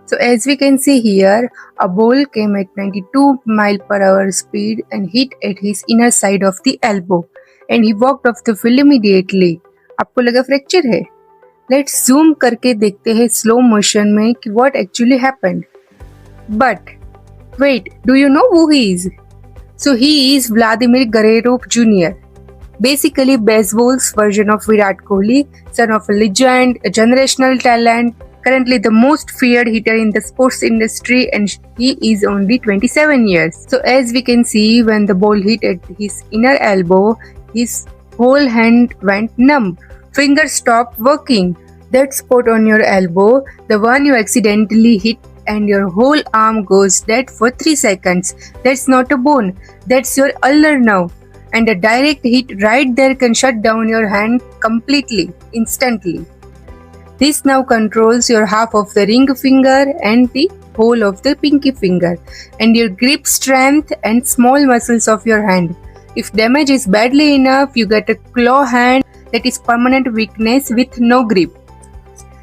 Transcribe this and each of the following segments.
So as we can see here, a ball came at 92 mile per hour speed and hit at his inner side of the elbow and he walked off the field immediately. आपको लगा fracture है? Let's zoom करके देखते हैं slow motion में कि what actually happened. But wait, do you know who he is? So he is Vladimir Guerrero Jr. Basically baseball's version of Virat Kohli, son of a legend, a generational talent, currently the most feared hitter in the sports industry, and he is only 27 years. So as we can see, when the ball hit at his inner elbow, his whole hand went numb. Fingers stopped working. That spot on your elbow, the one you accidentally hit, and your whole arm goes dead for 3 seconds. That's not a bone, that's your ulnar nerve. And a direct hit right there can shut down your hand completely, instantly. This now controls your half of the ring finger and the whole of the pinky finger, and your grip strength and small muscles of your hand. If damage is badly enough, you get a claw hand that is permanent weakness with no grip.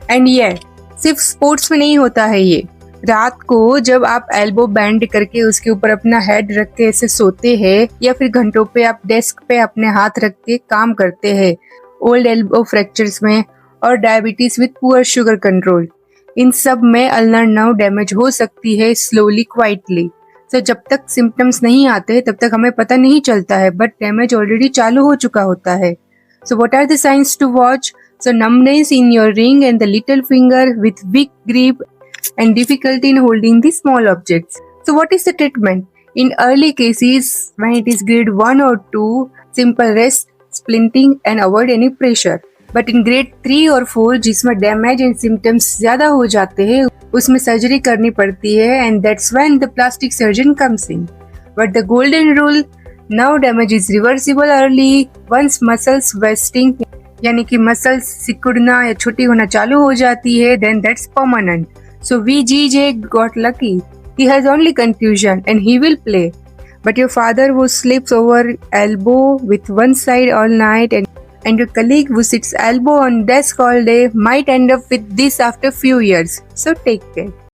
And yeah, सिर्फ sports में नहीं होता है ये. रात को जब आप एल्बो बैंड करके उसके ऊपर अपना हेड रख के ऐसे सोते हैं या फिर घंटों पे आप डेस्क पे अपने हाथ रख के काम करते हैं, ओल्ड एल्बो फ्रैक्चर्स में और diabetes with poor sugar control, इन सब में अल्नर नर्व डैमेज हो सकती है स्लोली क्वाइटली. तो जब तक सिम्टम्स नहीं आते तब तक हमें पता नहीं चलता है, बट डैमेज ऑलरेडी चालू हो चुका होता है. So what are the science to watch? So numbness in your ring and the little finger with weak grip and difficulty in holding the small objects. So what is the treatment? In early cases, when it is grade 1 or 2, simple rest, splinting and avoid any pressure. But in grade 3 or 4, जिसमें damage and symptoms ज़्यादा हो जाते हैं, उसमें surgery करनी पड़ती है, and that's when the plastic surgeon comes in. But the golden rule, now damage is reversible early once muscles wasting, यानी कि मसल्स सिकुड़ना या छोटी होना चालू हो जाती है, then that's permanent. So VGJ got lucky. He has only confusion and he will play. But your father who sleeps over elbow with one side all night and your colleague who sits elbow on desk all day might end up with this after few years. So take care.